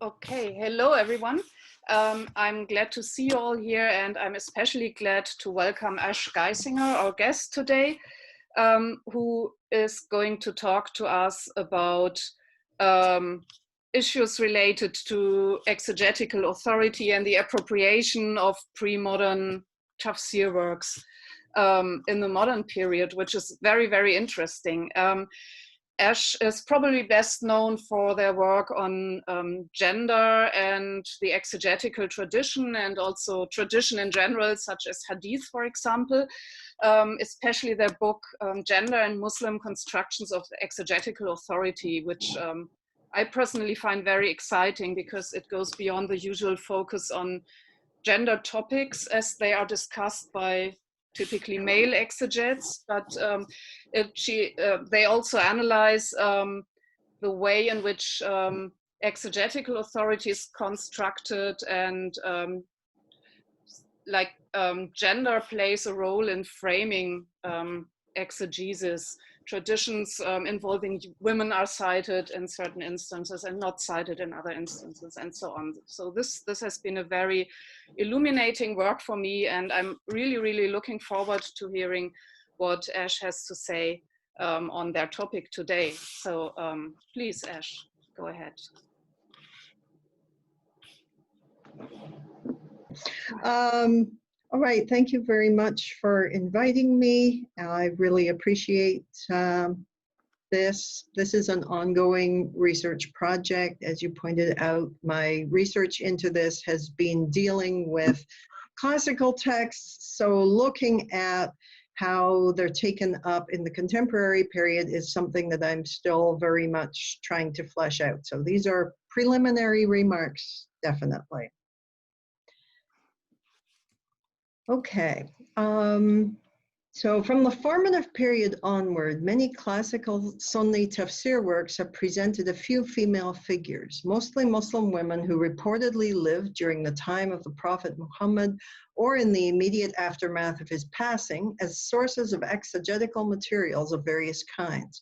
Okay, hello everyone. I'm glad to see you all here, and I'm especially glad to welcome Ash Geissinger, our guest today, who is going to talk to us about issues related to exegetical authority and the appropriation of pre-modern tafsir works in the modern period, which is very, very interesting. Ash is probably best known for their work on gender and the exegetical tradition, and also tradition in general, such as Hadith, for example, especially their book, Gender and Muslim Constructions of the Exegetical Authority, which I personally find very exciting because it goes beyond the usual focus on gender topics as they are discussed by typically male exegetes, but they also analyze the way in which exegetical authority is constructed, and gender plays a role in framing exegesis. Traditions involving women are cited in certain instances and not cited in other instances, and so on. So this has been a very illuminating work for me, and I'm really looking forward to hearing what Ash has to say on their topic today. So please, Ash, go ahead. All right, thank you very much for inviting me. I really appreciate this. This is an ongoing research project. As you pointed out, my research into this has been dealing with classical texts, so looking at how they're taken up in the contemporary period is something that I'm still very much trying to flesh out. So these are preliminary remarks, definitely. Okay, so from the formative period onward, many classical Sunni tafsir works have presented a few female figures, mostly Muslim women who reportedly lived during the time of the Prophet Muhammad or in the immediate aftermath of his passing, as sources of exegetical materials of various kinds.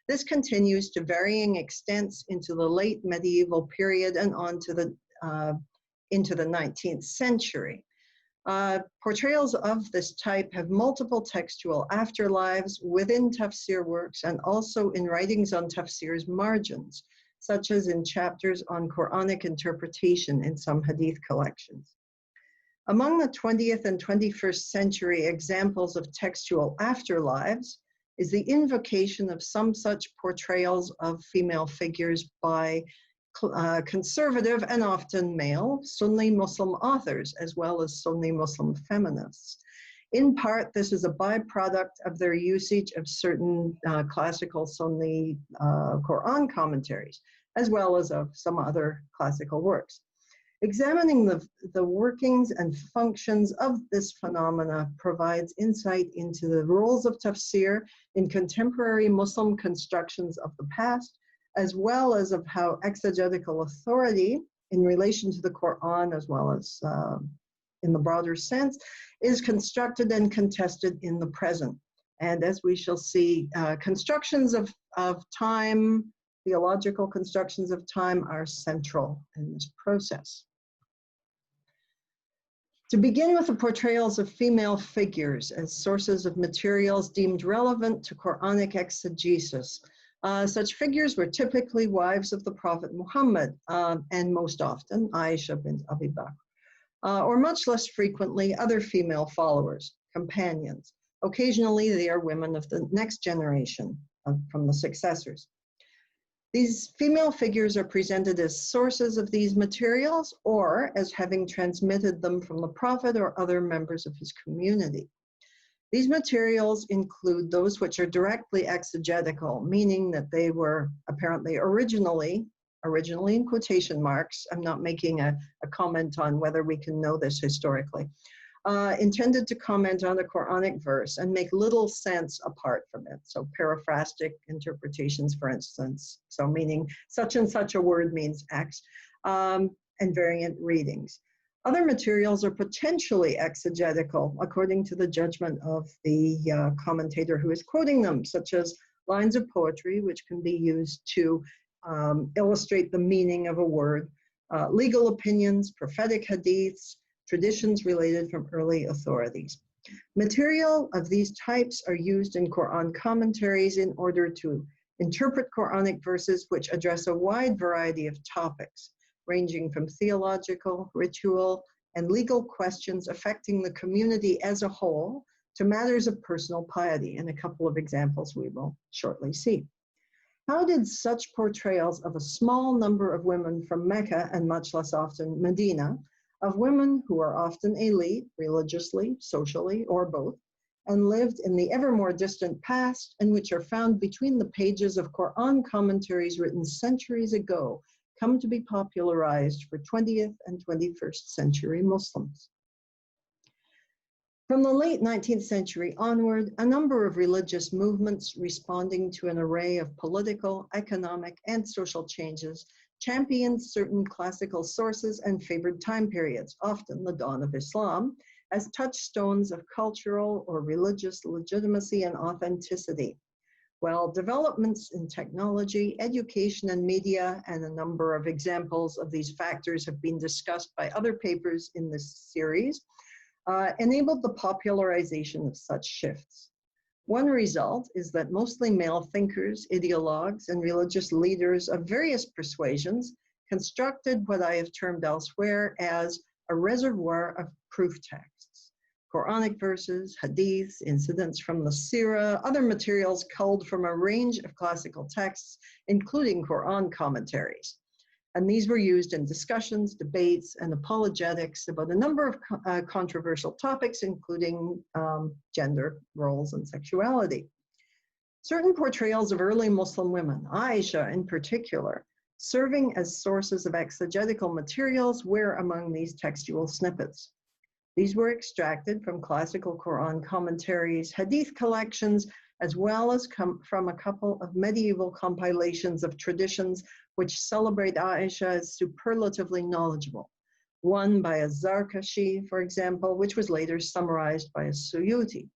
This continues to varying extents into the late medieval period and on to into the 19th century. Portrayals of this type have multiple textual afterlives within tafsir works and also in writings on tafsir's margins, such as in chapters on Quranic interpretation in some hadith collections. Among the 20th and 21st century examples of textual afterlives is the invocation of some such portrayals of female figures by conservative and often male Sunni Muslim authors, as well as Sunni Muslim feminists. In part, this is a byproduct of their usage of certain classical Sunni Qur'an commentaries, as well as of some other classical works. Examining the workings and functions of this phenomena provides insight into the roles of tafsir in contemporary Muslim constructions of the past, as well as of how exegetical authority in relation to the Qur'an, as well as in the broader sense, is constructed and contested in the present. And as we shall see, constructions of time, theological constructions of time, are central in this process. To begin with the portrayals of female figures as sources of materials deemed relevant to Quranic exegesis, such figures were typically wives of the Prophet Muhammad, and most often Aisha bint Abi Bakr, or much less frequently other female followers, companions. Occasionally they are women of the next generation from the successors. These female figures are presented as sources of these materials or as having transmitted them from the Prophet or other members of his community. These materials include those which are directly exegetical, meaning that they were apparently originally in quotation marks, I'm not making a comment on whether we can know this historically, intended to comment on a Quranic verse and make little sense apart from it. So periphrastic interpretations, for instance, so meaning such and such a word means X, and variant readings. Other materials are potentially exegetical according to the judgment of the commentator who is quoting them, such as lines of poetry, which can be used to illustrate the meaning of a word, legal opinions, prophetic hadiths, traditions related from early authorities. Material of these types are used in Quran commentaries in order to interpret Quranic verses which address a wide variety of topics, ranging from theological, ritual, and legal questions affecting the community as a whole to matters of personal piety, and a couple of examples we will shortly see. How did such portrayals of a small number of women from Mecca, and much less often Medina, of women who are often elite, religiously, socially, or both, and lived in the ever more distant past, and which are found between the pages of Quran commentaries written centuries ago, come to be popularized for 20th and 21st century Muslims? From the late 19th century onward, a number of religious movements responding to an array of political, economic, and social changes championed certain classical sources and favored time periods, often the dawn of Islam, as touchstones of cultural or religious legitimacy and authenticity. While developments in technology, education, and media, and a number of examples of these factors have been discussed by other papers in this series, enabled the popularization of such shifts. One result is that mostly male thinkers, ideologues, and religious leaders of various persuasions constructed what I have termed elsewhere as a reservoir of proof texts: Quranic verses, hadiths, incidents from the Sirah, other materials culled from a range of classical texts, including Quran commentaries. And these were used in discussions, debates, and apologetics about a number of controversial topics, including gender, roles, and sexuality. Certain portrayals of early Muslim women, Aisha in particular, serving as sources of exegetical materials, were among these textual snippets. These were extracted from classical Quran commentaries, hadith collections, as well as from a couple of medieval compilations of traditions which celebrate Aisha as superlatively knowledgeable. One by a Zarkashi, for example, which was later summarized by a Suyuti.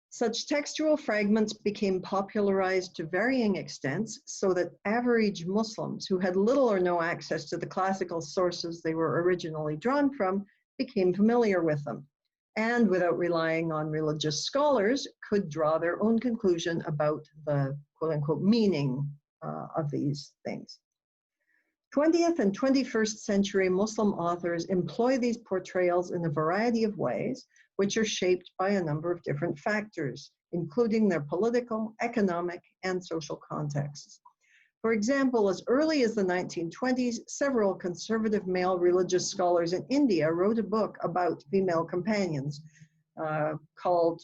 Such textual fragments became popularized to varying extents so that average Muslims who had little or no access to the classical sources they were originally drawn from became familiar with them, and without relying on religious scholars, could draw their own conclusion about the quote-unquote meaning of these things. 20th and 21st century Muslim authors employ these portrayals in a variety of ways, which are shaped by a number of different factors, including their political, economic, and social contexts. For example, as early as the 1920s, several conservative male religious scholars in India wrote a book about female companions called,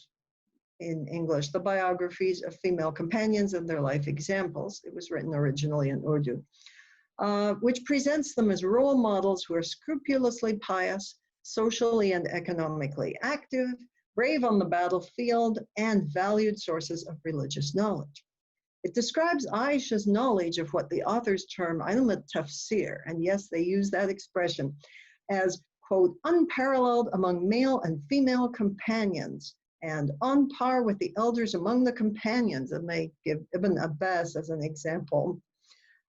in English, The Biographies of Female Companions and Their Life Examples. It was written originally in Urdu, which presents them as role models who are scrupulously pious, socially and economically active, brave on the battlefield, and valued sources of religious knowledge. It describes Aisha's knowledge of what the authors term ilm tafsir, and yes, they use that expression, as, quote, unparalleled among male and female companions, and on par with the elders among the companions, and they give Ibn Abbas as an example.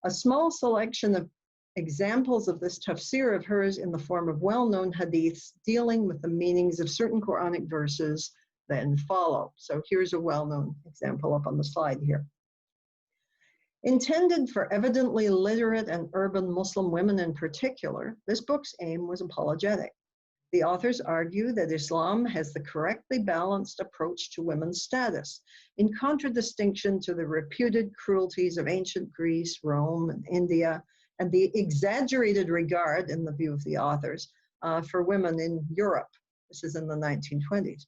A small selection of examples of this tafsir of hers in the form of well-known hadiths dealing with the meanings of certain Quranic verses then follow. So here's a well-known example up on the slide here. Intended for evidently literate and urban Muslim women in particular, this book's aim was apologetic. The authors argue that Islam has the correctly balanced approach to women's status, in contradistinction to the reputed cruelties of ancient Greece, Rome, and India, and the exaggerated regard, in the view of the authors, for women in Europe. This is in the 1920s.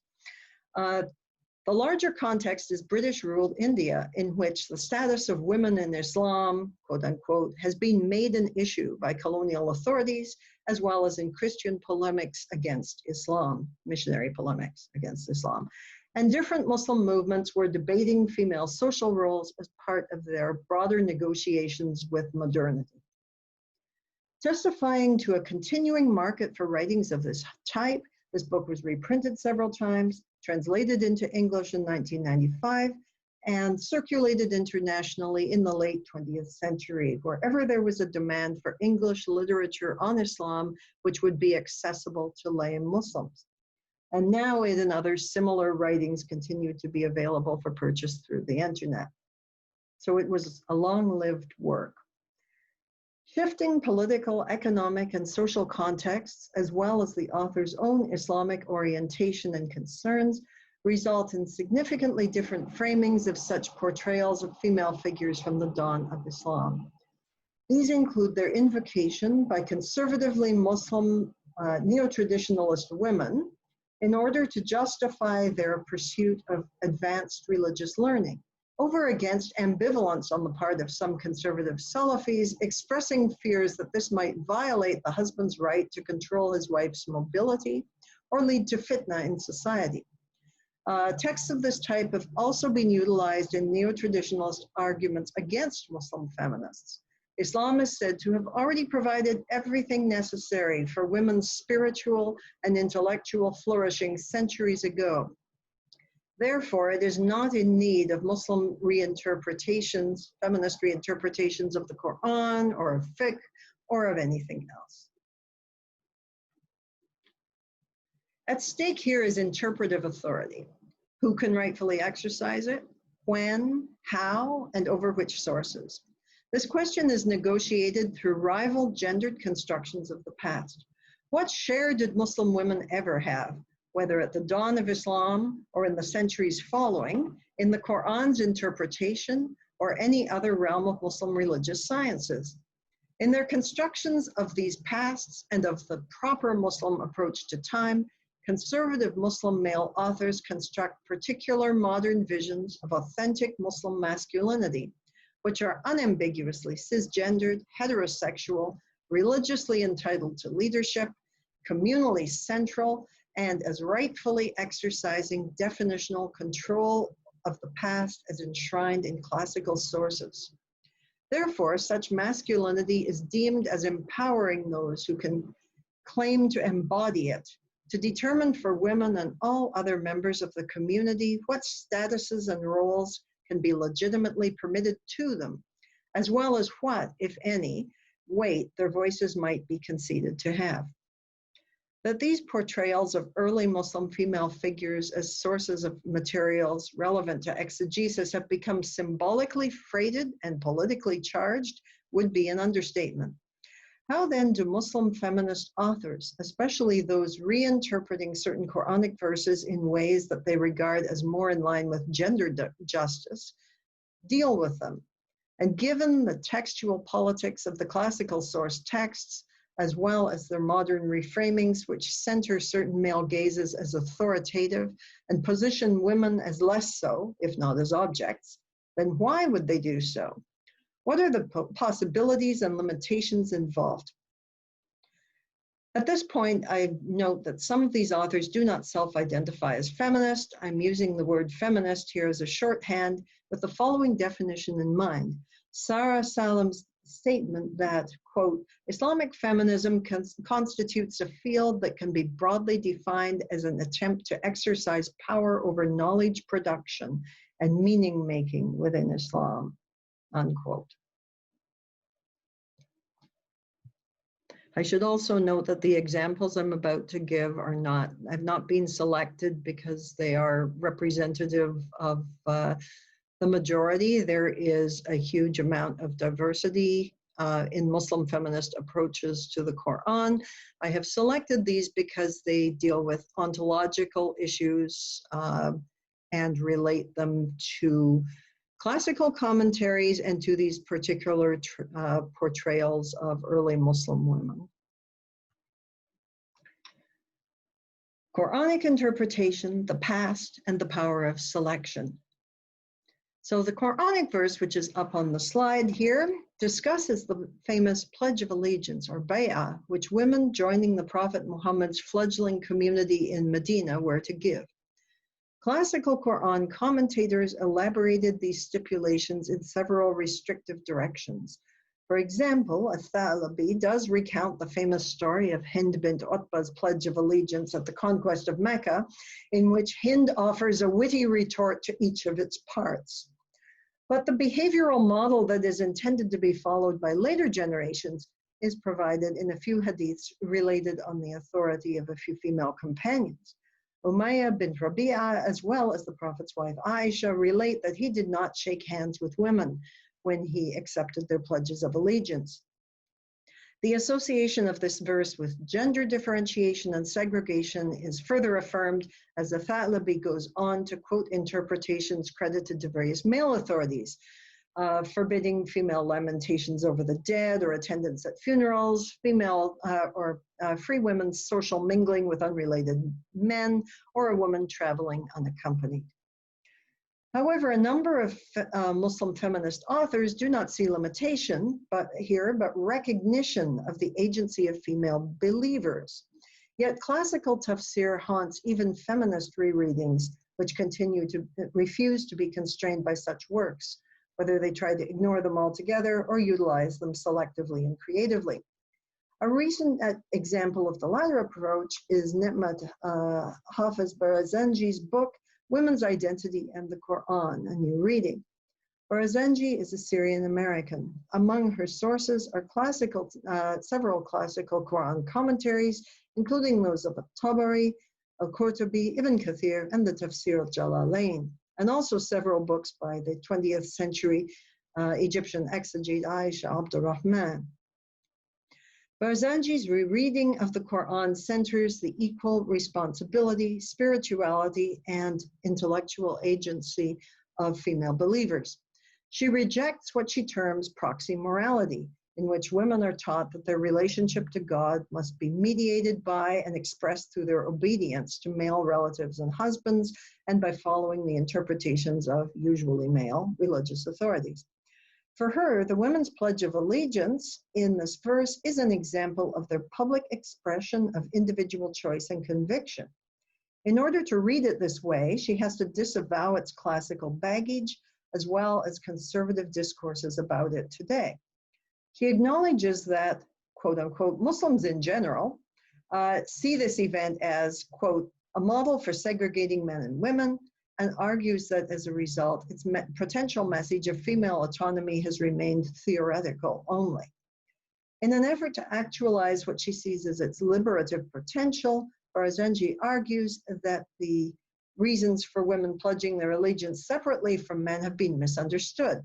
The larger context is British-ruled India, in which the status of women in Islam, quote unquote, has been made an issue by colonial authorities, as well as in Christian polemics against Islam, missionary polemics against Islam. And different Muslim movements were debating female social roles as part of their broader negotiations with modernity. Testifying to a continuing market for writings of this type, this book was reprinted several times, translated into English in 1995, and circulated internationally in the late 20th century, wherever there was a demand for English literature on Islam, which would be accessible to lay Muslims. And now it and other similar writings continue to be available for purchase through the internet. So it was a long-lived work. Shifting political, economic, and social contexts, as well as the author's own Islamic orientation and concerns, result in significantly different framings of such portrayals of female figures from the dawn of Islam. These include their invocation by conservatively Muslim neo-traditionalist women in order to justify their pursuit of advanced religious learning, over against ambivalence on the part of some conservative Salafis, expressing fears that this might violate the husband's right to control his wife's mobility or lead to fitna in society. Texts of this type have also been utilized in neo-traditionalist arguments against Muslim feminists. Islam is said to have already provided everything necessary for women's spiritual and intellectual flourishing centuries ago. Therefore, it is not in need of Muslim reinterpretations, feminist reinterpretations of the Qur'an or of fiqh or of anything else. At stake here is interpretive authority. Who can rightfully exercise it? When, how, and over which sources? This question is negotiated through rival gendered constructions of the past. What share did Muslim women ever have, whether at the dawn of Islam or in the centuries following, in the Qur'an's interpretation or any other realm of Muslim religious sciences? In their constructions of these pasts and of the proper Muslim approach to time, conservative Muslim male authors construct particular modern visions of authentic Muslim masculinity, which are unambiguously cisgendered, heterosexual, religiously entitled to leadership, communally central, and as rightfully exercising definitional control of the past as enshrined in classical sources. Therefore, such masculinity is deemed as empowering those who can claim to embody it, to determine for women and all other members of the community what statuses and roles can be legitimately permitted to them, as well as what, if any, weight their voices might be conceded to have. That these portrayals of early Muslim female figures as sources of materials relevant to exegesis have become symbolically freighted and politically charged would be an understatement. How then do Muslim feminist authors, especially those reinterpreting certain Quranic verses in ways that they regard as more in line with gender justice, deal with them? And given the textual politics of the classical source texts, as well as their modern reframings, which center certain male gazes as authoritative and position women as less so, if not as objects, then why would they do so? What are the possibilities and limitations involved? At this point, I note that some of these authors do not self-identify as feminist. I'm using the word feminist here as a shorthand with the following definition in mind. Sarah Salam's statement that, quote, Islamic feminism constitutes a field that can be broadly defined as an attempt to exercise power over knowledge production and meaning making within Islam, unquote. I should also note that the examples I'm about to give have not been selected because they are representative of the majority. There is a huge amount of diversity in Muslim feminist approaches to the Quran. I have selected these because they deal with ontological issues and relate them to classical commentaries and to these particular portrayals of early Muslim women. Quranic interpretation, the past, and the power of selection. So the Quranic verse, which is up on the slide here, discusses the famous Pledge of Allegiance, or baya, which women joining the Prophet Muhammad's fledgling community in Medina were to give. Classical Quran commentators elaborated these stipulations in several restrictive directions. For example, Al-Thalabi does recount the famous story of Hind bint Utbah's Pledge of Allegiance at the conquest of Mecca, in which Hind offers a witty retort to each of its parts. But the behavioral model that is intended to be followed by later generations is provided in a few hadiths related on the authority of a few female companions. Umayyah bint Rabi'a, as well as the Prophet's wife Aisha, relate that he did not shake hands with women when he accepted their pledges of allegiance. The association of this verse with gender differentiation and segregation is further affirmed as the Tha'labi goes on to quote interpretations credited to various male authorities, forbidding female lamentations over the dead or attendance at funerals, female or free women's social mingling with unrelated men, or a woman traveling unaccompanied. However, a number of Muslim feminist authors do not see limitation but recognition of the agency of female believers. Yet classical tafsir haunts even feminist rereadings, which continue to refuse to be constrained by such works, whether they try to ignore them altogether or utilize them selectively and creatively. A recent example of the latter approach is Ni'mat Hafiz Barazanji's book, Women's Identity and the Qur'an, a new reading. Barazanji is a Syrian American. Among her sources are several classical Qur'an commentaries, including those of Tabari, Al-Qurtubi, Ibn Kathir, and the Tafsir of Jalalain, and also several books by the 20th century Egyptian exegete Aisha Abdurrahman. Barzanji's rereading of the Quran centers the equal responsibility, spirituality, and intellectual agency of female believers. She rejects what she terms proxy morality, in which women are taught that their relationship to God must be mediated by and expressed through their obedience to male relatives and husbands, and by following the interpretations of usually male religious authorities. For her, the women's pledge of allegiance in this verse is an example of their public expression of individual choice and conviction. In order to read it this way, she has to disavow its classical baggage as well as conservative discourses about it today. She acknowledges that, quote unquote, Muslims in general see this event as, quote, a model for segregating men and women, and argues that as a result, its potential message of female autonomy has remained theoretical only. In an effort to actualize what she sees as its liberative potential, Barzanji argues that the reasons for women pledging their allegiance separately from men have been misunderstood.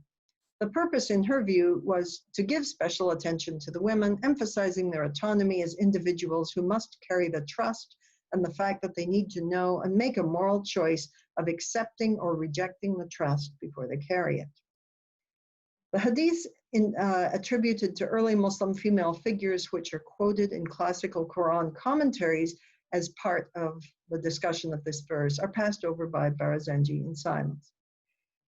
The purpose, in her view, was to give special attention to the women, emphasizing their autonomy as individuals who must carry the trust and the fact that they need to know and make a moral choice of accepting or rejecting the trust before they carry it. The hadiths attributed to early Muslim female figures, which are quoted in classical Quran commentaries as part of the discussion of this verse, are passed over by Barazanji in silence.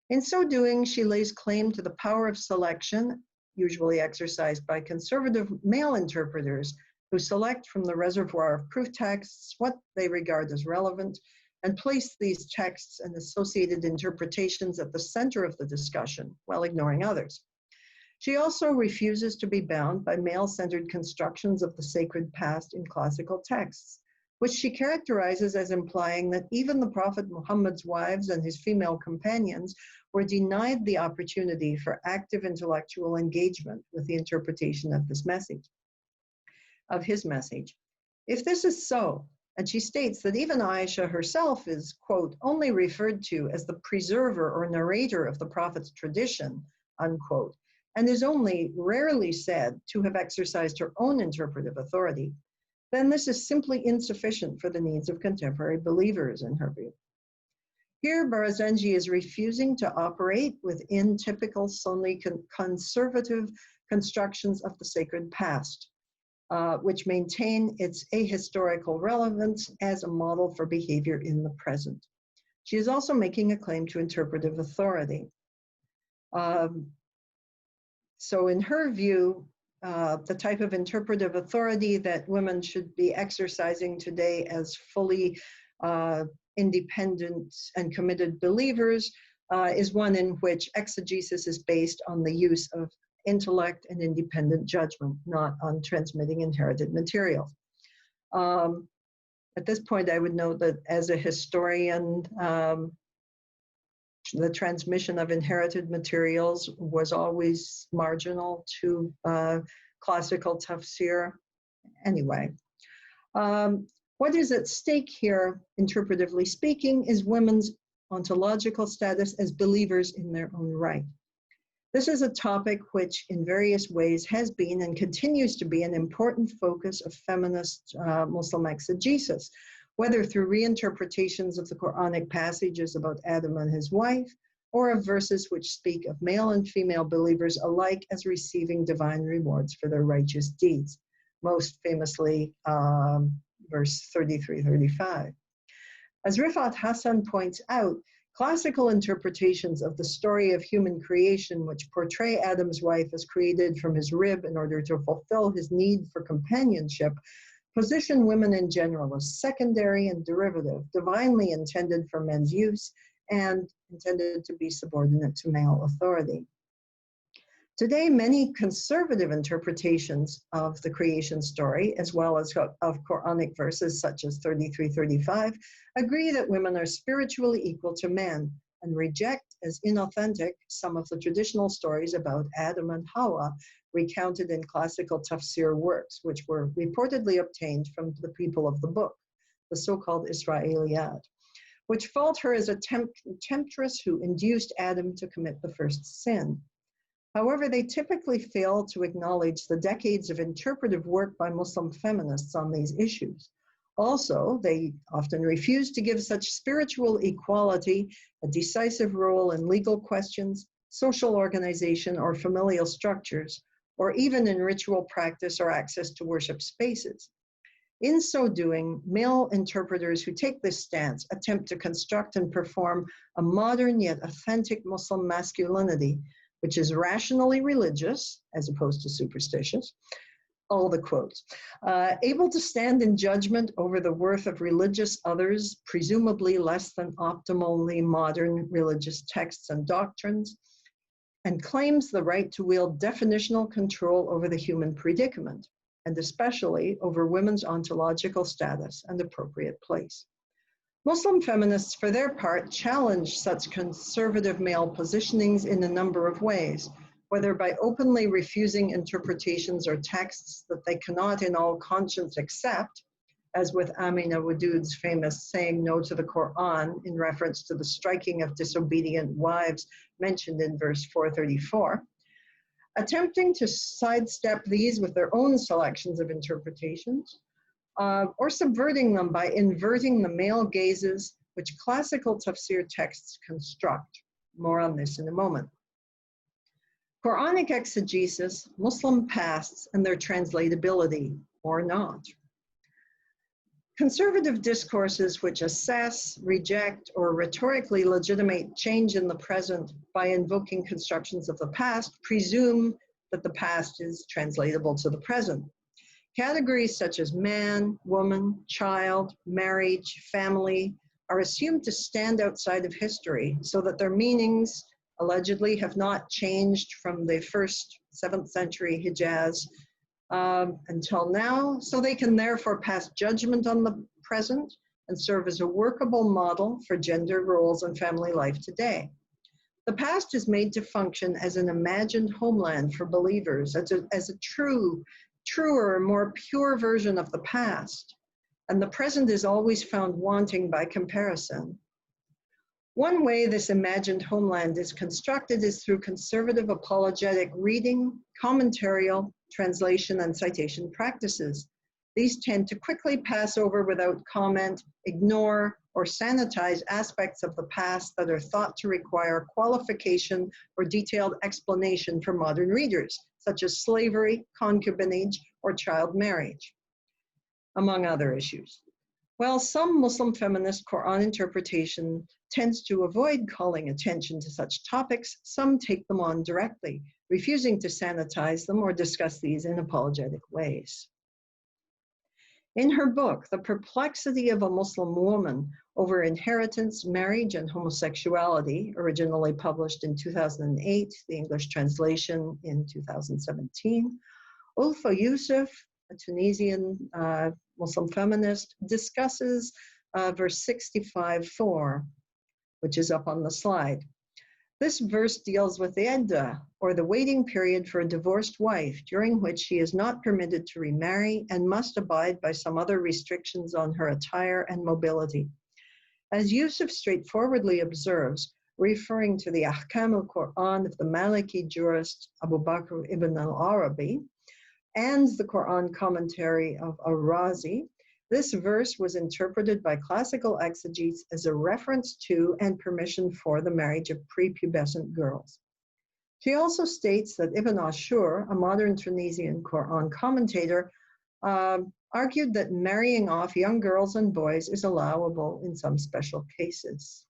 In so doing, she lays claim to the power of selection, usually exercised by conservative male interpreters, who select from the reservoir of proof texts what they regard as relevant and place these texts and associated interpretations at the center of the discussion while ignoring others. She also refuses to be bound by male-centered constructions of the sacred past in classical texts, which she characterizes as implying that even the Prophet Muhammad's wives and his female companions were denied the opportunity for active intellectual engagement with the interpretation of this message. If this is so, and she states that even Aisha herself is, quote, only referred to as the preserver or narrator of the Prophet's tradition, unquote, and is only rarely said to have exercised her own interpretive authority, then this is simply insufficient for the needs of contemporary believers, in her view. Here, Barazanji is refusing to operate within typical Sunni conservative constructions of the sacred past, which maintain its ahistorical relevance as a model for behavior in the present. She is also making a claim to interpretive authority. So in her view, the type of interpretive authority that women should be exercising today as fully independent and committed believers is one in which exegesis is based on the use of intellect and independent judgment, not on transmitting inherited materials. At this point, I would note that as a historian, the transmission of inherited materials was always marginal to classical tafsir. Anyway, what is at stake here, interpretively speaking, is women's ontological status as believers in their own right. This is a topic which in various ways has been and continues to be an important focus of feminist Muslim exegesis, whether through reinterpretations of the Quranic passages about Adam and his wife, or of verses which speak of male and female believers alike as receiving divine rewards for their righteous deeds, most famously verse 33-35. As Rifat Hassan points out, classical interpretations of the story of human creation, which portray Adam's wife as created from his rib in order to fulfill his need for companionship, position women in general as secondary and derivative, divinely intended for men's use and intended to be subordinate to male authority. Today, many conservative interpretations of the creation story, as well as of Quranic verses such as 33-35, agree that women are spiritually equal to men and reject as inauthentic some of the traditional stories about Adam and Hawa recounted in classical tafsir works, which were reportedly obtained from the people of the book, the so-called Israeliyat, which fault her as a temptress who induced Adam to commit the first sin. However, they typically fail to acknowledge the decades of interpretive work by Muslim feminists on these issues. Also, they often refuse to give such spiritual equality a decisive role in legal questions, social organization, or familial structures, or even in ritual practice or access to worship spaces. In so doing, male interpreters who take this stance attempt to construct and perform a modern yet authentic Muslim masculinity, which is rationally religious, as opposed to superstitious, all the quotes, able to stand in judgment over the worth of religious others, presumably less than optimally modern religious texts and doctrines, and claims the right to wield definitional control over the human predicament, and especially over women's ontological status and appropriate place. Muslim feminists, for their part, challenge such conservative male positionings in a number of ways, whether by openly refusing interpretations or texts that they cannot in all conscience accept, as with Amina Wadud's famous saying no to the Qur'an in reference to the striking of disobedient wives mentioned in verse 434, attempting to sidestep these with their own selections of interpretations, or subverting them by inverting the male gazes which classical tafsir texts construct. More on this in a moment. Quranic exegesis, Muslim pasts, and their translatability, or not. Conservative discourses which assess, reject, or rhetorically legitimate change in the present by invoking constructions of the past presume that the past is translatable to the present. Categories such as man, woman, child, marriage, family are assumed to stand outside of history so that their meanings allegedly have not changed from the first 7th century Hijaz until now, so they can therefore pass judgment on the present and serve as a workable model for gender roles and family life today. The past is made to function as an imagined homeland for believers, as a truer, more pure version of the past, and the present is always found wanting by comparison. One way this imagined homeland is constructed is through conservative apologetic reading, commentarial, translation, and citation practices. These tend to quickly pass over without comment, ignore, or sanitize aspects of the past that are thought to require qualification or detailed explanation for modern readers, such as slavery, concubinage, or child marriage, among other issues. While some Muslim feminist Qur'an interpretation tends to avoid calling attention to such topics, some take them on directly, refusing to sanitize them or discuss these in apologetic ways. In her book, The Perplexity of a Muslim Woman over Inheritance, Marriage, and Homosexuality, originally published in 2008, the English translation in 2017, Ulfa Youssef, a Tunisian Muslim feminist, discusses verse 65:4, which is up on the slide. This verse deals with the iddah, or the waiting period for a divorced wife, during which she is not permitted to remarry and must abide by some other restrictions on her attire and mobility. As Yusuf straightforwardly observes, referring to the Ahkam al-Qur'an of the Maliki jurist Abu Bakr ibn al-Arabi and the Qur'an commentary of al-Razi, this verse was interpreted by classical exegetes as a reference to and permission for the marriage of prepubescent girls. She also states that Ibn Ashur, a modern Tunisian Qur'an commentator, argued that marrying off young girls and boys is allowable in some special cases.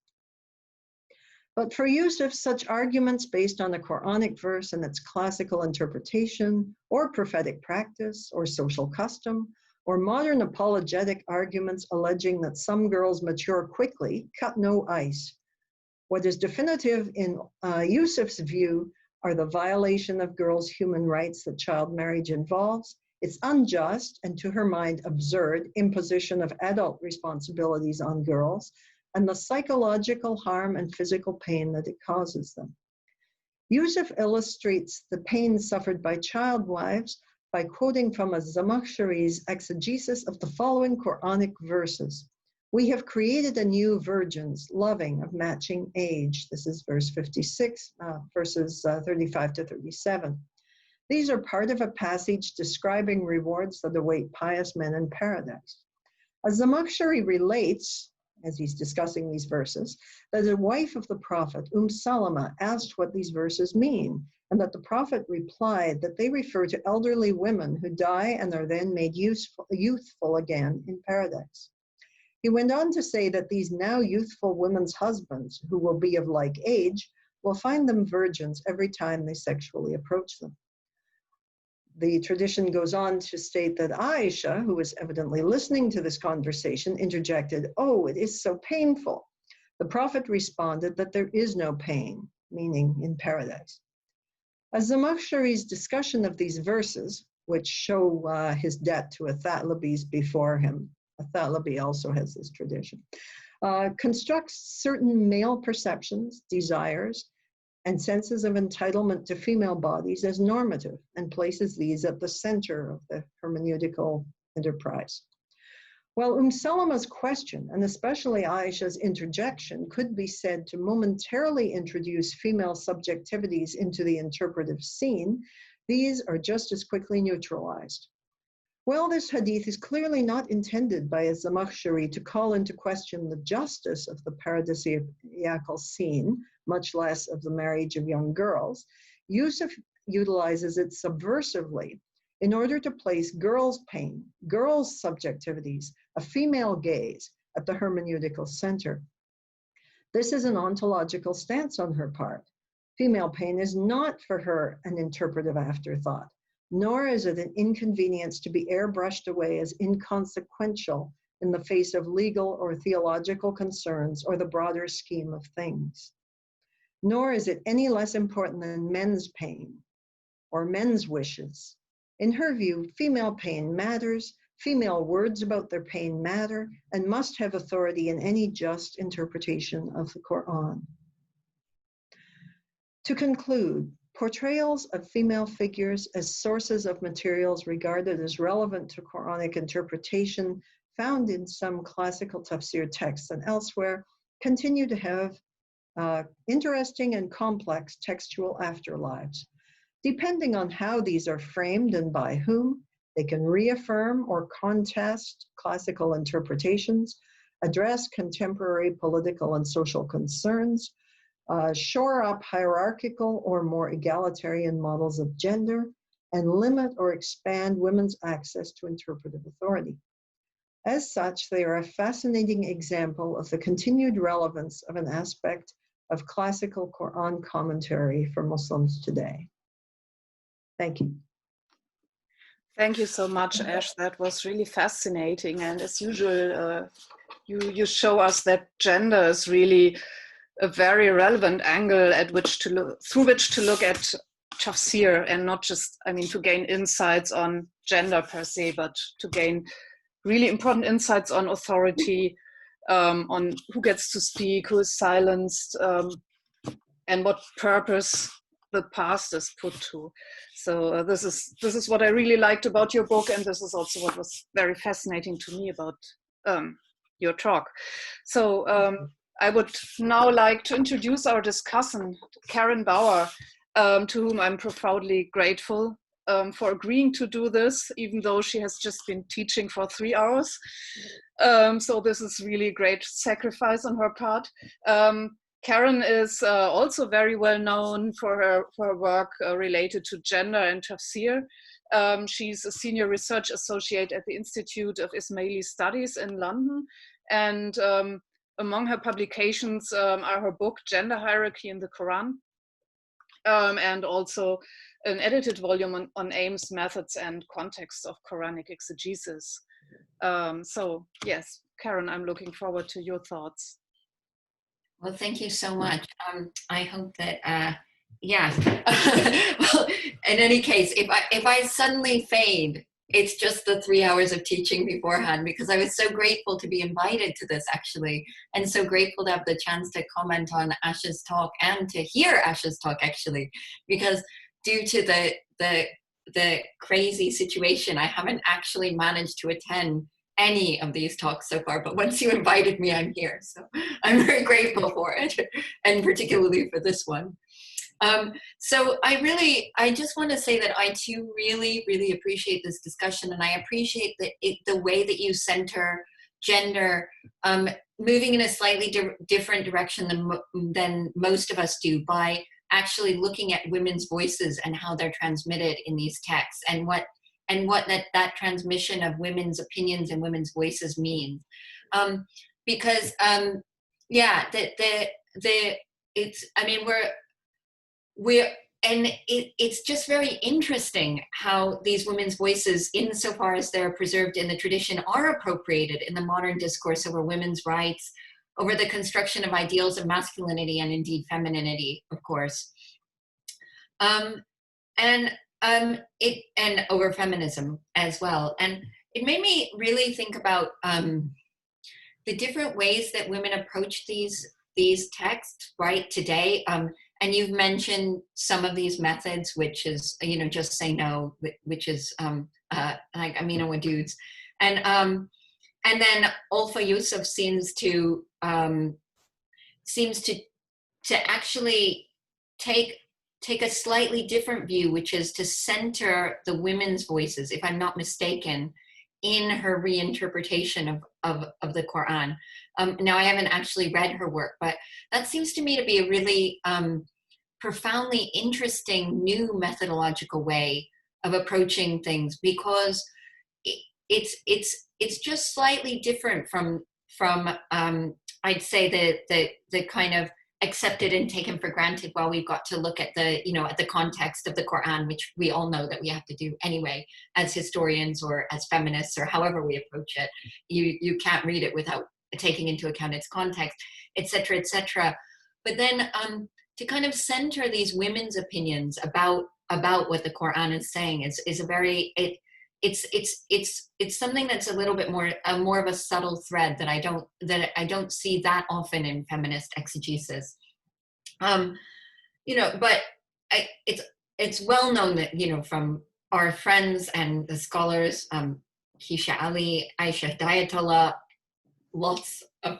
But for Yusuf, such arguments based on a Quranic verse and its classical interpretation, or prophetic practice, or social custom, or modern apologetic arguments alleging that some girls mature quickly, cut no ice. What is definitive in Yusuf's view are the violation of girls' human rights that child marriage involves, its unjust and, to her mind, absurd imposition of adult responsibilities on girls, and the psychological harm and physical pain that it causes them. Yusuf illustrates the pain suffered by child wives by quoting from Az-Zamakhshari's exegesis of the following Quranic verses. We have created anew virgins, loving of matching age. This is verse 56, verses 35 to 37. These are part of a passage describing rewards that await pious men in paradise. Az-Zamakhshari relates, as he's discussing these verses, that a wife of the Prophet, Salama, asked what these verses mean, and that the Prophet replied that they refer to elderly women who die and are then made youthful again in paradise. He went on to say that these now youthful women's husbands, who will be of like age, will find them virgins every time they sexually approach them. The tradition goes on to state that Aisha, who was evidently listening to this conversation, interjected, "Oh, it is so painful." The Prophet responded that there is no pain, meaning in paradise. Az-Zamakhshari's discussion of these verses, which show his debt to Athalabis before him, Athalabi also has this tradition, constructs certain male perceptions, desires, and senses of entitlement to female bodies as normative and places these at the center of the hermeneutical enterprise. While Salama's question, and especially Aisha's interjection, could be said to momentarily introduce female subjectivities into the interpretive scene, these are just as quickly neutralized. While this hadith is clearly not intended by Az-Zamakhshari to call into question the justice of the paradisiacal scene, much less of the marriage of young girls, Yusuf utilizes it subversively in order to place girls' pain, girls' subjectivities, a female gaze at the hermeneutical center. This is an ontological stance on her part. Female pain is not for her an interpretive afterthought, nor is it an inconvenience to be airbrushed away as inconsequential in the face of legal or theological concerns or the broader scheme of things. Nor is it any less important than men's pain or men's wishes. In her view, female pain matters, female words about their pain matter, and must have authority in any just interpretation of the Qur'an. To conclude, portrayals of female figures as sources of materials regarded as relevant to Quranic interpretation found in some classical tafsir texts and elsewhere continue to have interesting and complex textual afterlives. Depending on how these are framed and by whom, they can reaffirm or contest classical interpretations, address contemporary political and social concerns, shore up hierarchical or more egalitarian models of gender, and limit or expand women's access to interpretive authority. As such, they are a fascinating example of the continued relevance of an aspect of classical Qur'an commentary for Muslims today. Thank you. Thank you so much, Ash. That was really fascinating. And as usual, you show us that gender is really a very relevant angle at which to look, through which to look at tafsir, and not just, I mean, to gain insights on gender per se, but to gain really important insights on authority, on who gets to speak, who is silenced, and what purpose the past is put to. So this is what I really liked about your book, and this is also what was very fascinating to me about your talk. So I would now like to introduce our discussant, Karen Bauer, to whom I'm profoundly grateful for agreeing to do this, even though she has just been teaching for 3 hours. So this is really a great sacrifice on her part. Karen is also very well known for her work related to gender and tafsir. She's a senior research associate at the Institute of Ismaili Studies in London. And among her publications are her book, Gender Hierarchy in the Quran, and also an edited volume on aims, methods, and contexts of Quranic exegesis. So yes, Karen, I'm looking forward to your thoughts. Well, thank you so much. I hope that, yeah. Well, in any case, if I suddenly fade, it's just the 3 hours of teaching beforehand, because I was so grateful to be invited to this, actually, and so grateful to have the chance to comment on Ash's talk and to hear Ash's talk, actually, because due to the crazy situation, I haven't actually managed to attend any of these talks so far, but once you invited me, I'm here. So I'm very grateful for it, and particularly for this one. So I just want to say that I too really, really appreciate this discussion, and I appreciate the way that you center gender, moving in a slightly different direction than most of us do, by actually looking at women's voices and how they're transmitted in these texts, and what that transmission of women's opinions and women's voices means. Because yeah, it's just very interesting how these women's voices, insofar as they're preserved in the tradition, are appropriated in the modern discourse over women's rights, over the construction of ideals of masculinity and indeed femininity, of course, and over feminism as well. And it made me really think about the different ways that women approach these texts right today. And you've mentioned some of these methods, which is, just say no, which is like Amina Wadud's. And then Olfa Yusuf seems to actually take a slightly different view, which is to center the women's voices, if I'm not mistaken, in her reinterpretation of the Qur'an. Now, I haven't actually read her work, but that seems to me to be a really profoundly interesting new methodological way of approaching things, because it's just slightly different from I'd say the kind of accepted and taken for granted, while we've got to look at the context of the Quran, which we all know that we have to do anyway as historians or as feminists, or however we approach it. You can't read it without taking into account its context, etc., etc. But then to kind of center these women's opinions about what the Quran is saying is a very it's something that's a little bit more of a subtle thread that I don't see that often in feminist exegesis. But it's well known that, from our friends and the scholars, Keisha Ali, Aisha Dayatollah, lots of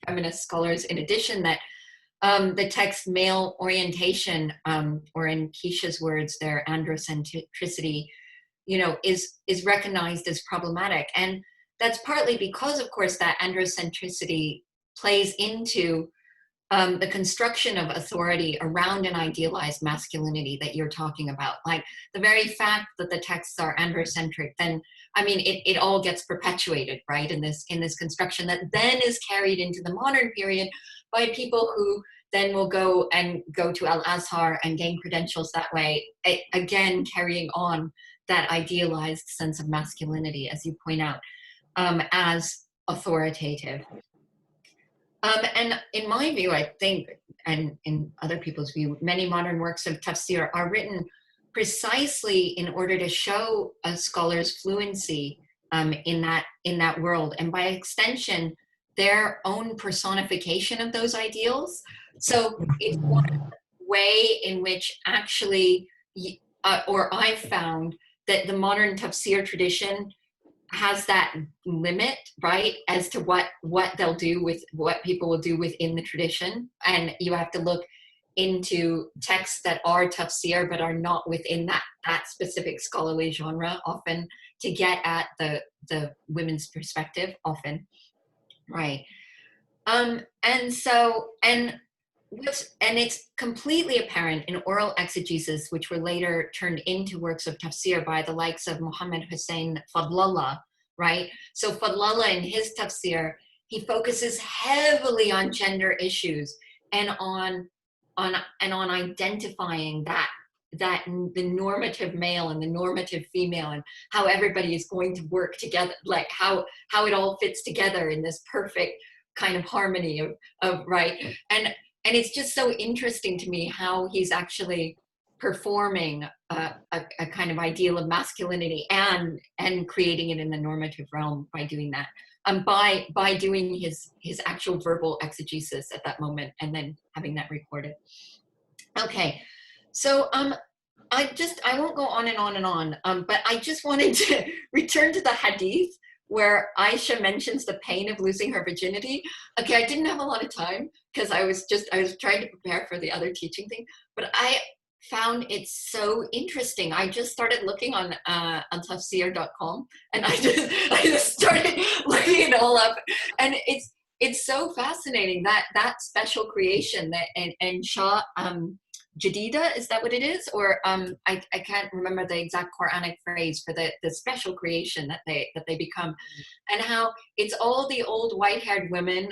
feminist scholars, in addition, that the text male orientation, or in Keisha's words, their androcentricity, is recognized as problematic. And that's partly because, of course, that androcentricity plays into the construction of authority around an idealized masculinity that you're talking about. Like, the very fact that the texts are androcentric, then, it all gets perpetuated, right, in this construction that then is carried into the modern period by people who then will go to Al-Azhar and gain credentials that way, again carrying on that idealized sense of masculinity, as you point out, as authoritative. And in my view, I think, and in other people's view, many modern works of tafsir are written precisely in order to show a scholar's fluency in that world, and by extension, their own personification of those ideals. So it's one way in which actually, or I've found that the modern tafsir tradition has that limit, right, as to what they'll do with, what people will do within the tradition. And you have to look into texts that are tafsir but are not within that specific scholarly genre often, to get at the women's perspective often, right? And it's completely apparent in oral exegesis, which were later turned into works of tafsir by the likes of Muhammad Hussein Fadlallah, right? So Fadlallah in his tafsir, he focuses heavily on gender issues and on identifying that the normative male and the normative female, and how everybody is going to work together, like how it all fits together in this perfect kind of harmony of right. And it's just so interesting to me how he's actually performing a kind of ideal of masculinity and creating it in the normative realm by doing that, by doing his actual verbal exegesis at that moment and then having that recorded. Okay, so I won't go on and on and on, but I just wanted to return to the hadith where Aisha mentions the pain of losing her virginity. Okay, I didn't have a lot of time because I was trying to prepare for the other teaching thing, but I found it so interesting. I just started looking on tafsir.com, and I just started looking it all up, and it's so fascinating that special creation that and Shah Jadida, is that what it is? Or I can't remember the exact Quranic phrase for the special creation that they become, and how it's all the old white-haired women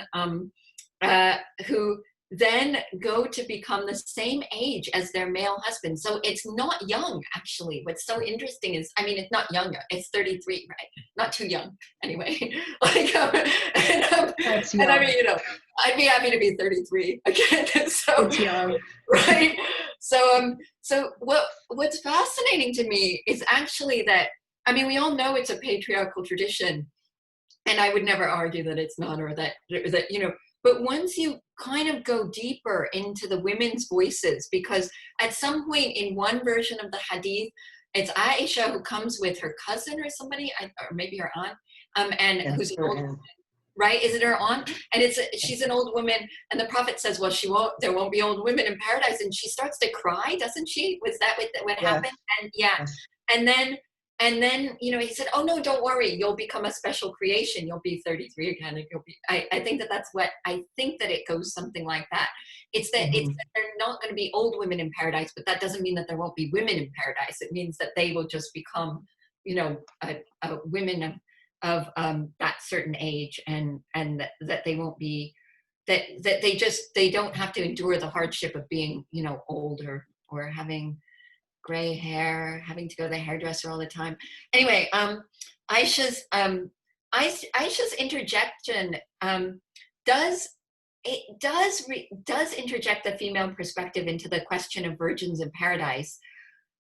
who then go to become the same age as their male husband. So it's not young, actually. What's so interesting is, I mean, it's not young, it's 33, right? Not too young, anyway. Like, That's young. And I mean, you know, I'd be happy to be 33 again. So, it's young. Right? So what's fascinating to me is actually that, I mean, we all know it's a patriarchal tradition, and I would never argue that it's not, or that, you know, but once you kind of go deeper into the women's voices, because at some point in one version of the hadith, it's Aisha who comes with her cousin or somebody, or maybe her aunt, and yes, who's an old woman, right? Is it her aunt? And she's an old woman, and the Prophet says, well, there won't be old women in paradise, and she starts to cry, doesn't she? Was that what happened? And yeah, yes. And then, you know, he said, oh no, don't worry, you'll become a special creation. You'll be 33 again. And you'll be, I think that's what, I think that it goes something like that. It's that, it's that they're not going to be old women in paradise, but that doesn't mean that there won't be women in paradise. It means that they will just become, you know, women of that certain age, and that they won't be, that they don't have to endure the hardship of being, you know, old or having gray hair, having to go to the hairdresser all the time. Anyway, Aisha's interjection does interject the female perspective into the question of virgins in paradise.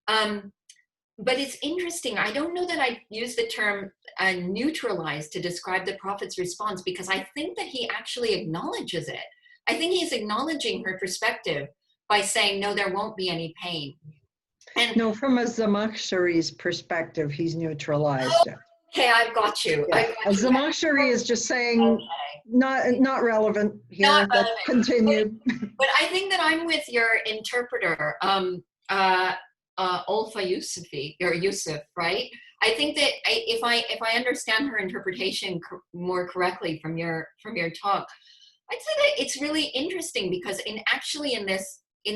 But it's interesting. I don't know that I use the term neutralize to describe the Prophet's response, because I think that he actually acknowledges it. I think he's acknowledging her perspective by saying, no, there won't be any pain. And no, from a Zamakhshari's perspective, he's neutralized it. Okay, I've got you. Yeah. Zamakhshari is just saying, not relevant here. Not relevant. Continue. But I think that I'm with your interpreter, Ulfa Yusufi, or Yusuf, right? I think that if I understand her interpretation more correctly from your talk, I'd say that it's really interesting, because in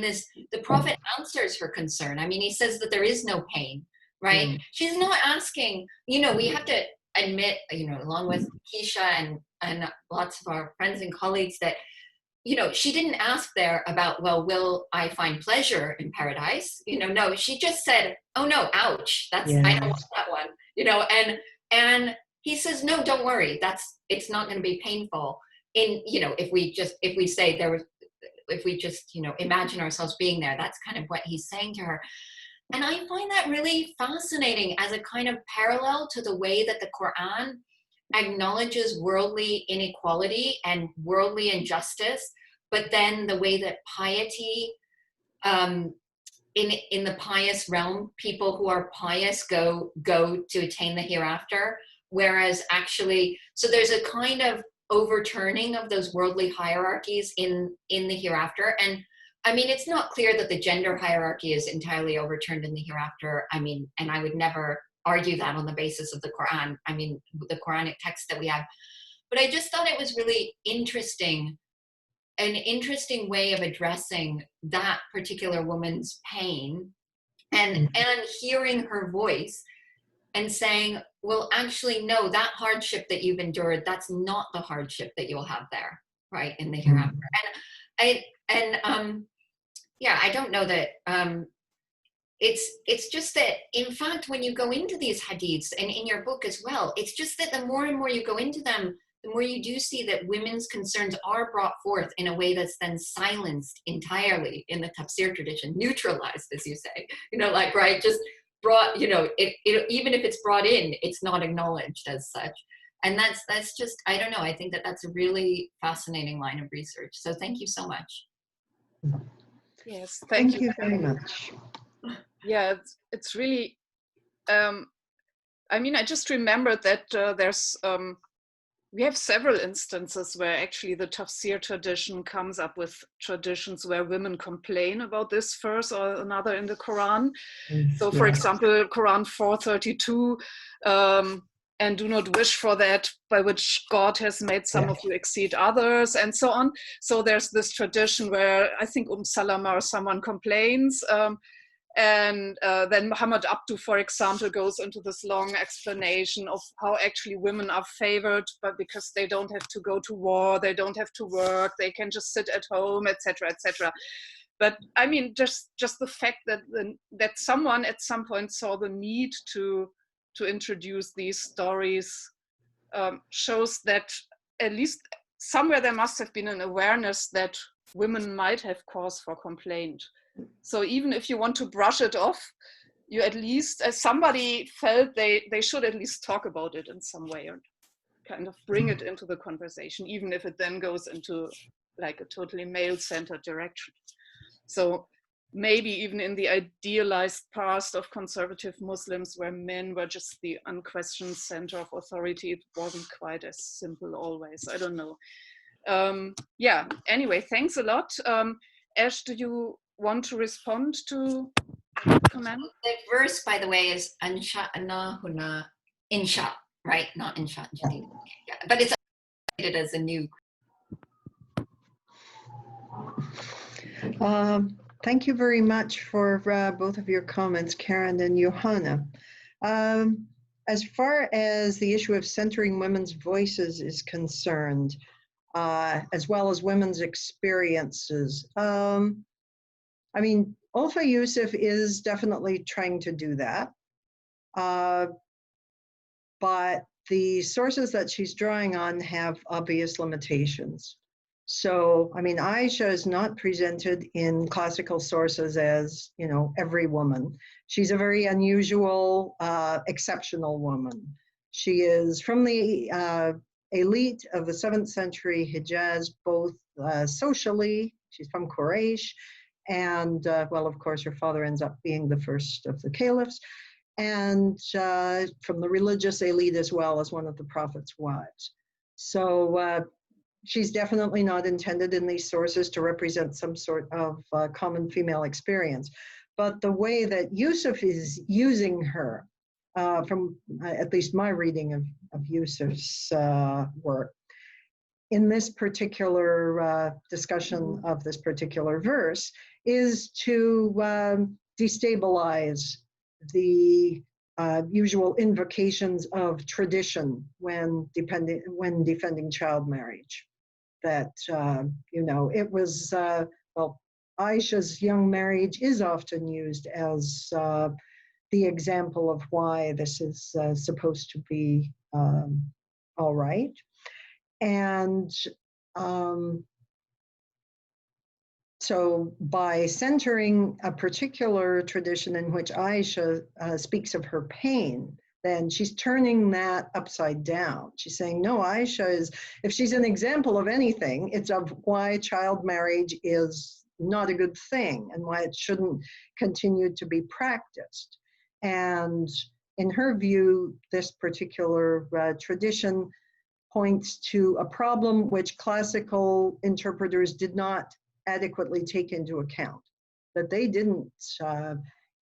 this, the Prophet answers her concern. I mean, he says that there is no pain, right? She's not asking, you know, we have to admit, you know, along with Keisha and lots of our friends and colleagues, that, you know, she didn't ask there about, well, will I find pleasure in paradise? You know, no, she just said, oh no, ouch, I don't want that one, you know, and he says, no, don't worry, it's not going to be painful. You know, if we just you know, imagine ourselves being there, that's kind of what he's saying to her. And I find that really fascinating as a kind of parallel to the way that the Qur'an acknowledges worldly inequality and worldly injustice, but then the way that piety, in the pious realm, people who are pious go to attain the hereafter, whereas actually, so there's a kind of overturning of those worldly hierarchies in the hereafter. And I mean, it's not clear that the gender hierarchy is entirely overturned in the hereafter. I mean, and I would never argue that on the basis of the Quran. I mean, the Quranic text that we have. But I just thought it was really interesting, an interesting way of addressing that particular woman's pain, and hearing her voice and saying, well, actually, no, that hardship that you've endured, that's not the hardship that you'll have there, right, in the hereafter. And yeah, I don't know that, it's just that, in fact, when you go into these hadiths, and in your book as well, it's just that the more and more you go into them, the more you do see that women's concerns are brought forth in a way that's then silenced entirely in the tafsir tradition, neutralized, as you say, you know, like, right, just brought, you know, it even if it's brought in, it's not acknowledged as such. And that's just, I don't know, I think that that's a really fascinating line of research. So thank you so much. Yes, Thank you very much. Yeah, it's really, I mean, I just remembered that we have several instances where actually the tafsir tradition comes up with traditions where women complain about this verse or another in the Quran. So, for example, Quran 4:32, and do not wish for that by which God has made some of you exceed others, and so on. So there's this tradition where I think Salama or someone complains, and then Muhammad Abdu, for example, goes into this long explanation of how actually women are favored, but because they don't have to go to war, they don't have to work, they can just sit at home, etc., etc. But I mean, just the fact that someone at some point saw the need to introduce these stories shows that at least somewhere there must have been an awareness that women might have cause for complaint. So even if you want to brush it off, you at least, as somebody felt they should at least talk about it in some way and kind of bring it into the conversation, even if it then goes into like a totally male-centered direction. So maybe even in the idealized past of conservative Muslims where men were just the unquestioned center of authority, it wasn't quite as simple always. I don't know. Yeah, anyway, thanks a lot. Ash, do you want to respond to the comment? The verse, by the way, is Ansha'na huna insha, right? Not insha. Yeah, but it's updated as a new. Thank you very much for both of your comments, Karen and Johanna. As far as the issue of centering women's voices is concerned, as well as women's experiences, I mean, Olfa Yusuf is definitely trying to do that, but the sources that she's drawing on have obvious limitations. So, I mean, Aisha is not presented in classical sources as, you know, every woman. She's a very unusual, exceptional woman. She is from the elite of the 7th century Hijaz, both socially, she's from Quraysh, and, well, of course, her father ends up being the first of the caliphs, and from the religious elite as well as one of the Prophet's wives. So she's definitely not intended in these sources to represent some sort of common female experience. But the way that Yusuf is using her, from at least my reading of Yusuf's work, in this particular discussion of this particular verse, is to destabilize the usual invocations of tradition when defending child marriage. That, you know, it was, well, Aisha's young marriage is often used as the example of why this is supposed to be all right. And so by centering a particular tradition in which Aisha speaks of her pain, then she's turning that upside down. She's saying, no, Aisha is, if she's an example of anything, it's of why child marriage is not a good thing and why it shouldn't continue to be practiced. And in her view, this particular tradition points to a problem which classical interpreters did not adequately take into account, that they didn't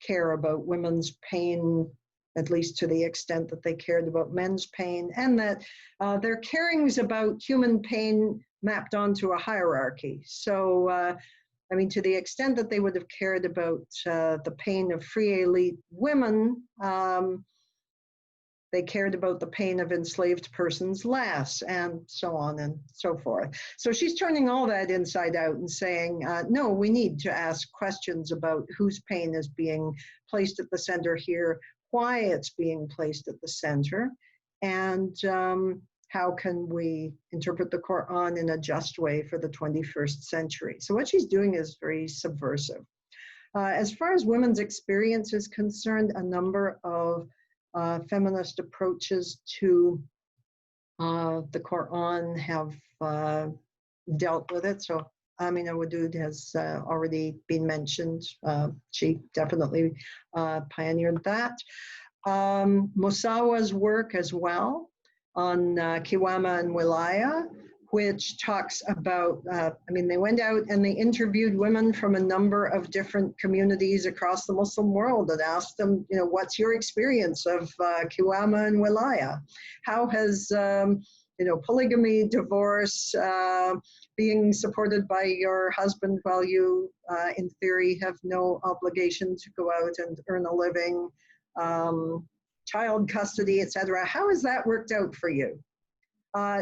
care about women's pain, at least to the extent that they cared about men's pain, and that their carings about human pain mapped onto a hierarchy. So, I mean, to the extent that they would have cared about the pain of free elite women, they cared about the pain of enslaved persons less, and so on and so forth. So she's turning all that inside out and saying, no, we need to ask questions about whose pain is being placed at the center here, why it's being placed at the center, and how can we interpret the Qur'an in a just way for the 21st century. So what she's doing is very subversive. As far as women's experience is concerned, a number of feminist approaches to the Qur'an have dealt with it. So Amina Wadud has already been mentioned. She definitely pioneered that. Musawa's work as well on Kiwama and Wilaya, which talks about, I mean, they went out and they interviewed women from a number of different communities across the Muslim world and asked them, you know, what's your experience of Kiwama and Wilaya? How has, you know, polygamy, divorce, being supported by your husband while you, in theory, have no obligation to go out and earn a living, child custody, etc. How has that worked out for you?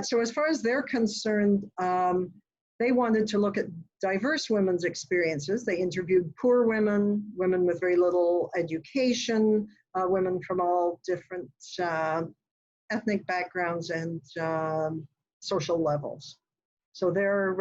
So as far as they're concerned, they wanted to look at diverse women's experiences. They interviewed poor women, women with very little education, women from all different ethnic backgrounds and social levels. So there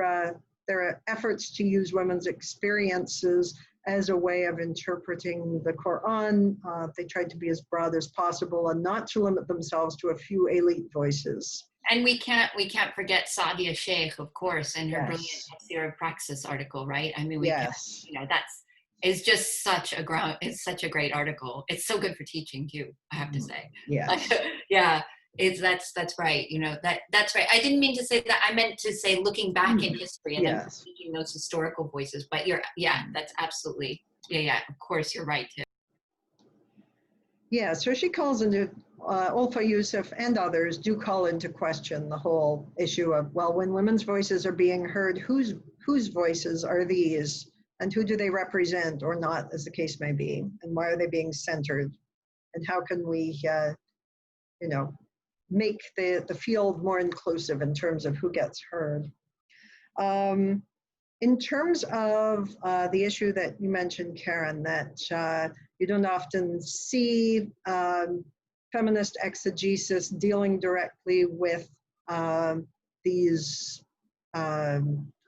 are efforts to use women's experiences as a way of interpreting the Qur'an. They tried to be as broad as possible and not to limit themselves to a few elite voices. And we can't forget Saadia Sheikh, of course, and her Yes. brilliant tafsir of praxis article, right? I mean, we Yes. can't, you know, it's just such a great article. It's so good for teaching too, I have to say. Yes. Yeah, that's right. You know, that's right. I didn't mean to say that. I meant to say looking back in history and then teaching those historical voices. But that's absolutely, of course, you're right too. Yeah, so she calls into, Olfa Youssef and others do call into question the whole issue of, well, when women's voices are being heard, whose voices are these? And who do they represent or not, as the case may be? And why are they being centered? And how can we, you know, make the field more inclusive in terms of who gets heard? In terms of the issue that you mentioned, Karen, that you don't often see feminist exegesis dealing directly with these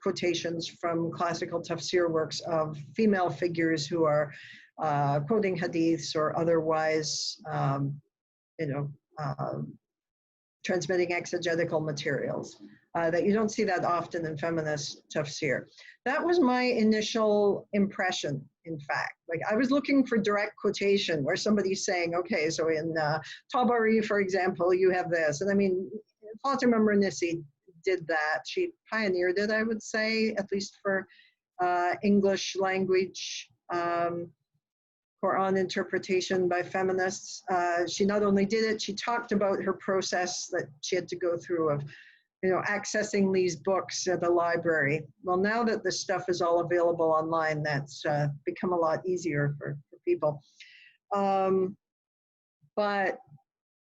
quotations from classical tafsir works of female figures who are quoting hadiths or otherwise, you know, transmitting exegetical materials, that you don't see that often in feminist tafsir. That was my initial impression, in fact. Like, I was looking for direct quotation where somebody's saying, okay, so in Tabari, for example, you have this. And I mean, Fatima Mernissi did that. She pioneered it, I would say, at least for English language Qur'an interpretation by feminists. She not only did it, she talked about her process that she had to go through of, you know, accessing these books at the library. Well, now that this stuff is all available online, that's become a lot easier for people. But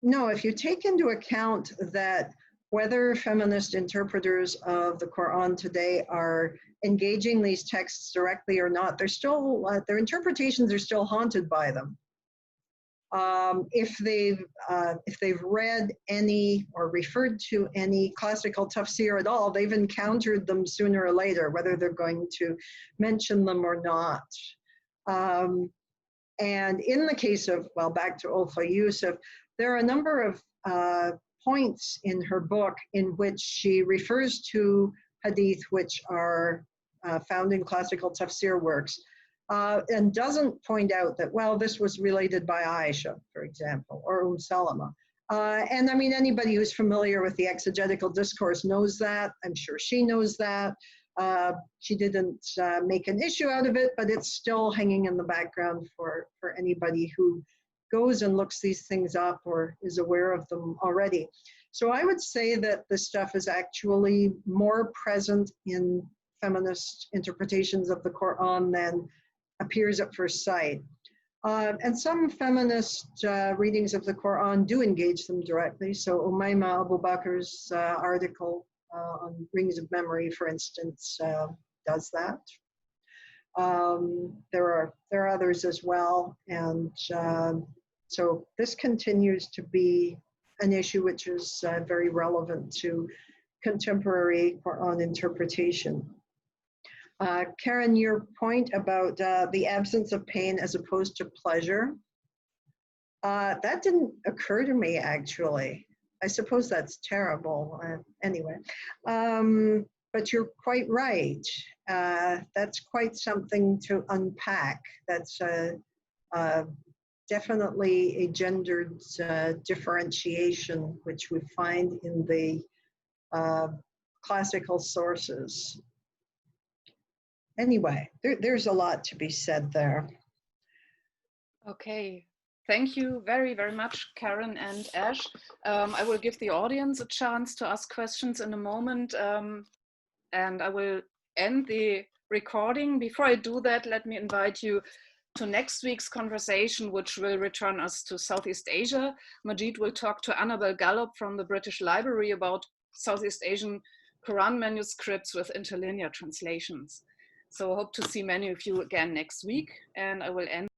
no, if you take into account that whether feminist interpreters of the Qur'an today are engaging these texts directly or not, they're still, their interpretations are still haunted by them. If they've read any or referred to any classical tafsir at all, they've encountered them sooner or later, whether they're going to mention them or not. And in the case of, well, back to Olfa Youssef, there are a number of points in her book in which she refers to hadith which are found in classical tafsir works, and doesn't point out that, well, this was related by Aisha, for example, or Salama. And I mean, anybody who's familiar with the exegetical discourse knows that. I'm sure she knows that. She didn't make an issue out of it, but it's still hanging in the background for anybody who goes and looks these things up or is aware of them already. So I would say that this stuff is actually more present in feminist interpretations of the Qur'an than appears at first sight. And some feminist readings of the Qur'an do engage them directly. So Umayma Abu Bakr's article on Rings of Memory, for instance, does that. There are others as well. And so this continues to be an issue which is very relevant to contemporary Qur'an interpretation. Karen, your point about the absence of pain as opposed to pleasure, that didn't occur to me, actually. I suppose that's terrible. Anyway, but you're quite right. That's quite something to unpack. That's definitely a gendered differentiation, which we find in the classical sources. Anyway, there's a lot to be said there. Okay, thank you very, very much, Karen and Ash. I will give the audience a chance to ask questions in a moment, and I will end the recording. Before I do that, let me invite you to next week's conversation, which will return us to Southeast Asia. Majid will talk to Annabel Gallop from the British Library about Southeast Asian Quran manuscripts with interlinear translations. So I hope to see many of you again next week, and I will end